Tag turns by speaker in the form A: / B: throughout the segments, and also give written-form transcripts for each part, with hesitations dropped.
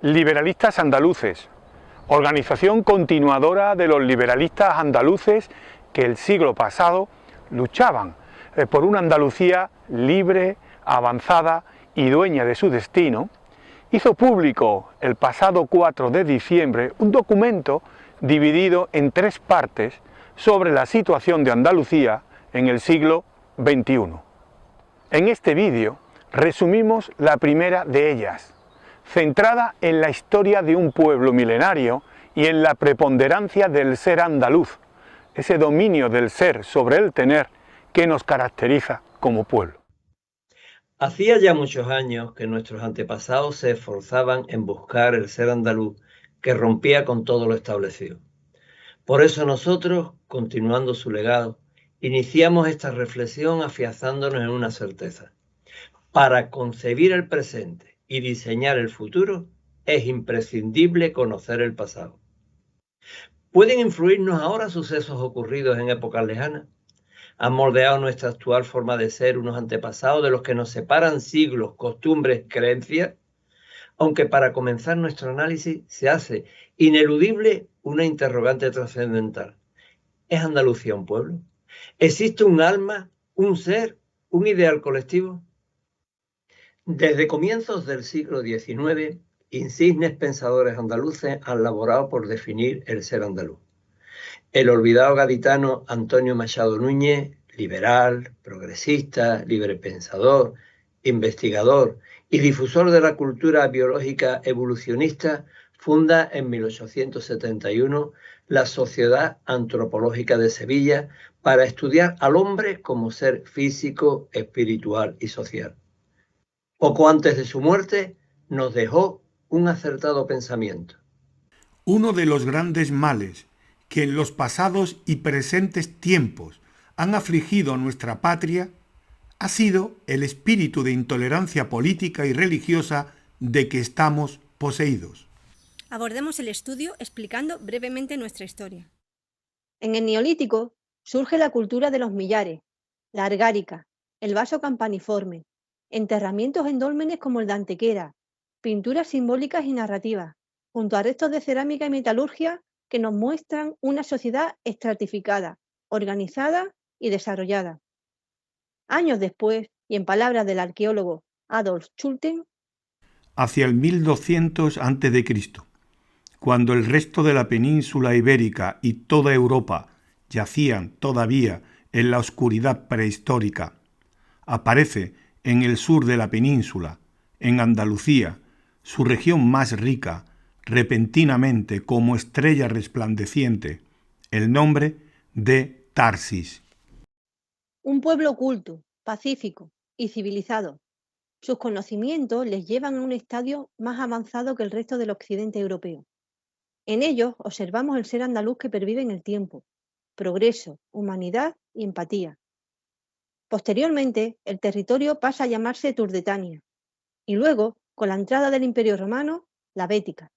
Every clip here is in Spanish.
A: Liberalistas andaluces, organización continuadora de los liberalistas andaluces que el siglo pasado luchaban por una Andalucía libre, avanzada y dueña de su destino, hizo público el pasado 4 de diciembre un documento dividido en 3 partes sobre la situación de Andalucía en el siglo XXI. En este vídeo resumimos la primera de ellas, centrada en la historia de un pueblo milenario y en la preponderancia del ser andaluz, ese dominio del ser sobre el tener que nos caracteriza como pueblo.
B: Hacía ya muchos años que nuestros antepasados se esforzaban en buscar el ser andaluz que rompía con todo lo establecido. Por eso nosotros, continuando su legado, iniciamos esta reflexión afianzándonos en una certeza. Para concebir el presente y diseñar el futuro, es imprescindible conocer el pasado. ¿Pueden influirnos ahora sucesos ocurridos en épocas lejanas? ¿Han moldeado nuestra actual forma de ser unos antepasados de los que nos separan siglos, costumbres, creencias? Aunque para comenzar nuestro análisis se hace ineludible una interrogante trascendental. ¿Es Andalucía un pueblo? ¿Existe un alma, un ser, un ideal colectivo? Desde comienzos del siglo XIX, insignes pensadores andaluces han laborado por definir el ser andaluz. El olvidado gaditano Antonio Machado Núñez, liberal, progresista, librepensador, investigador y difusor de la cultura biológica evolucionista, funda en 1871 la Sociedad Antropológica de Sevilla para estudiar al hombre como ser físico, espiritual y social. Poco antes de su muerte, nos dejó un acertado pensamiento.
C: Uno de los grandes males que en los pasados y presentes tiempos han afligido a nuestra patria ha sido el espíritu de intolerancia política y religiosa de que estamos poseídos.
D: Abordemos el estudio explicando brevemente nuestra historia.
E: En el Neolítico surge la cultura de los millares, la argárica, el vaso campaniforme, enterramientos en dólmenes como el de Antequera, pinturas simbólicas y narrativas, junto a restos de cerámica y metalurgia que nos muestran una sociedad estratificada, organizada y desarrollada. Años después, y en palabras del arqueólogo Adolf Schulten,
C: hacia el 1200 a.C., cuando el resto de la península ibérica y toda Europa yacían todavía en la oscuridad prehistórica, aparece en el sur de la península, en Andalucía, su región más rica, repentinamente como estrella resplandeciente, el nombre de Tarsis.
E: Un pueblo culto, pacífico y civilizado. Sus conocimientos les llevan a un estadio más avanzado que el resto del occidente europeo. En ellos observamos el ser andaluz que pervive en el tiempo, progreso, humanidad y empatía. Posteriormente, el territorio pasa a llamarse Turdetania y luego, con la entrada del Imperio Romano, la Bética.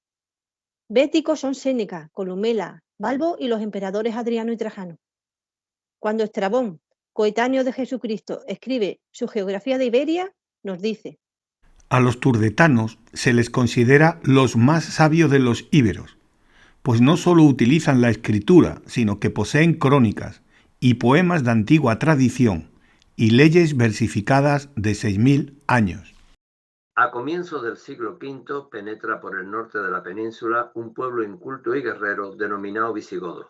E: Béticos son Séneca, Columela, Balbo y los emperadores Adriano y Trajano. Cuando Estrabón, coetáneo de Jesucristo, escribe su Geografía de Iberia, nos dice:
C: a los turdetanos se les considera los más sabios de los íberos, pues no solo utilizan la escritura, sino que poseen crónicas y poemas de antigua tradición y leyes versificadas de 6000 años.
B: A comienzos del siglo V penetra por el norte de la península un pueblo inculto y guerrero denominado visigodos.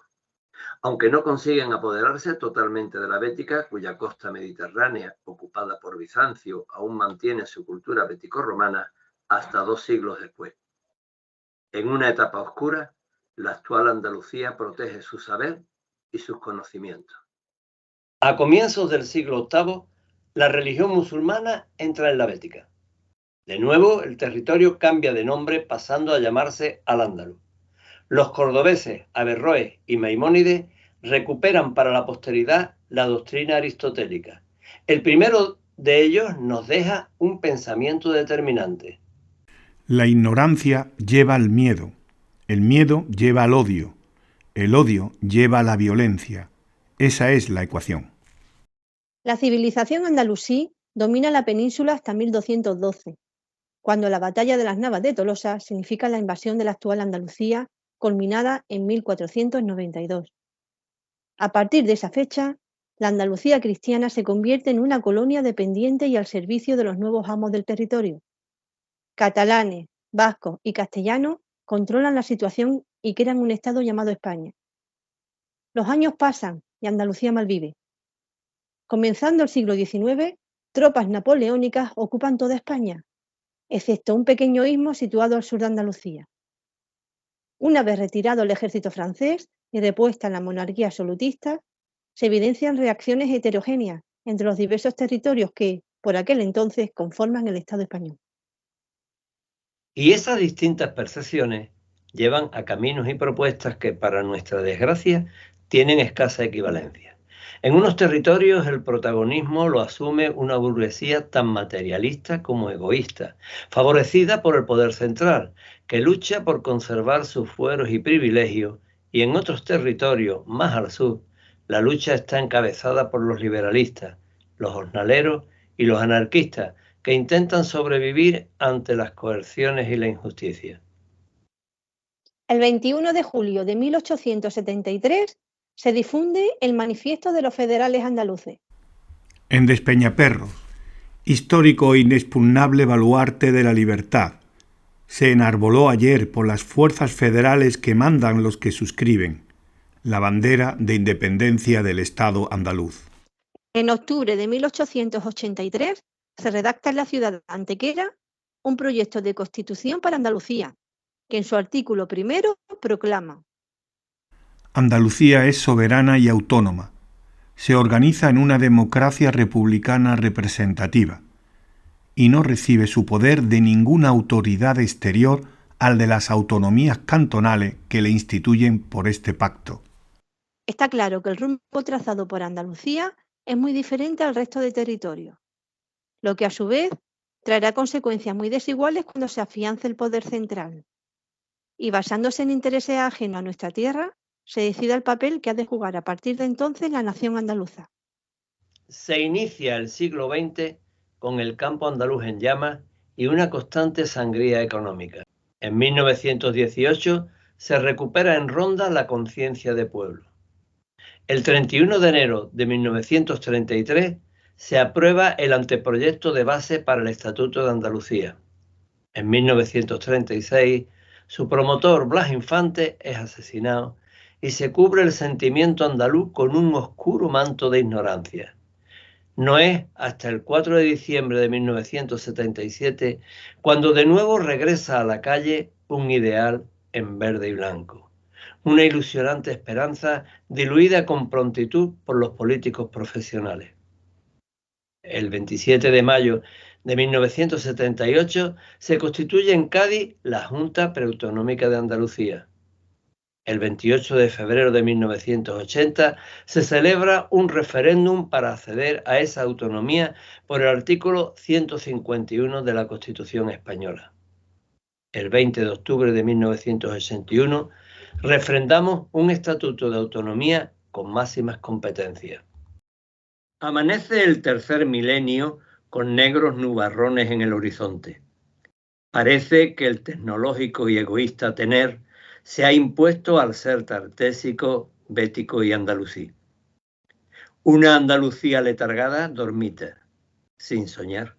B: Aunque no consiguen apoderarse totalmente de la Bética, cuya costa mediterránea, ocupada por Bizancio, aún mantiene su cultura bético-romana hasta 2 siglos después. En una etapa oscura, la actual Andalucía protege su saber y sus conocimientos. A comienzos del siglo VIII, la religión musulmana entra en la Bética. De nuevo, el territorio cambia de nombre pasando a llamarse Al-Ándalus. Los cordobeses Averroes y Maimónides recuperan para la posteridad la doctrina aristotélica. El primero de ellos nos deja un pensamiento determinante.
C: La ignorancia lleva al miedo, el miedo lleva al odio, el odio lleva a la violencia. Esa es la ecuación.
E: La civilización andalusí domina la península hasta 1212. cuando la batalla de las Navas de Tolosa significa la invasión de la actual Andalucía, culminada en 1492. A partir de esa fecha, la Andalucía cristiana se convierte en una colonia dependiente y al servicio de los nuevos amos del territorio. Catalanes, vascos y castellanos controlan la situación y crean un estado llamado España. Los años pasan y Andalucía malvive. Comenzando el siglo XIX, tropas napoleónicas ocupan toda España, excepto un pequeño istmo situado al sur de Andalucía. Una vez retirado el ejército francés y repuesta la monarquía absolutista, se evidencian reacciones heterogéneas entre los diversos territorios que, por aquel entonces, conforman el Estado español.
B: Y esas distintas percepciones llevan a caminos y propuestas que, para nuestra desgracia, tienen escasa equivalencia. En unos territorios el protagonismo lo asume una burguesía tan materialista como egoísta, favorecida por el poder central, que lucha por conservar sus fueros y privilegios, y en otros territorios, más al sur, la lucha está encabezada por los liberalistas, los jornaleros y los anarquistas, que intentan sobrevivir ante las coerciones y la injusticia.
E: El 21 de julio de 1873 se difunde el Manifiesto de los Federales Andaluces.
C: En Despeñaperros, histórico e inexpugnable baluarte de la libertad, se enarboló ayer por las fuerzas federales que mandan los que suscriben la bandera de independencia del Estado andaluz.
E: En octubre de 1883 se redacta en la ciudad de Antequera un proyecto de constitución para Andalucía, que en su artículo primero proclama:
C: Andalucía es soberana y autónoma. Se organiza en una democracia republicana representativa y no recibe su poder de ninguna autoridad exterior al de las autonomías cantonales que le instituyen por este pacto.
E: Está claro que el rumbo trazado por Andalucía es muy diferente al resto de territorios, lo que a su vez traerá consecuencias muy desiguales cuando se afiance el poder central. Y basándose en intereses ajenos a nuestra tierra, se decida el papel que ha de jugar a partir de entonces la nación andaluza.
B: Se inicia el siglo XX con el campo andaluz en llamas y una constante sangría económica. En 1918 se recupera en Ronda la conciencia de pueblo. El 31 de enero de 1933 se aprueba el anteproyecto de base para el Estatuto de Andalucía. En 1936, su promotor Blas Infante es asesinado y se cubre el sentimiento andaluz con un oscuro manto de ignorancia. No es hasta el 4 de diciembre de 1977 cuando de nuevo regresa a la calle un ideal en verde y blanco. Una ilusionante esperanza diluida con prontitud por los políticos profesionales. El 27 de mayo de 1978 se constituye en Cádiz la Junta Preautonómica de Andalucía. El 28 de febrero de 1980 se celebra un referéndum para acceder a esa autonomía por el artículo 151 de la Constitución española. El 20 de octubre de 1981 refrendamos un estatuto de autonomía con máximas competencias. Amanece el tercer milenio con negros nubarrones en el horizonte. Parece que el tecnológico y egoísta tener se ha impuesto al ser tartésico, bético y andalusí. Una Andalucía letargada dormita, sin soñar.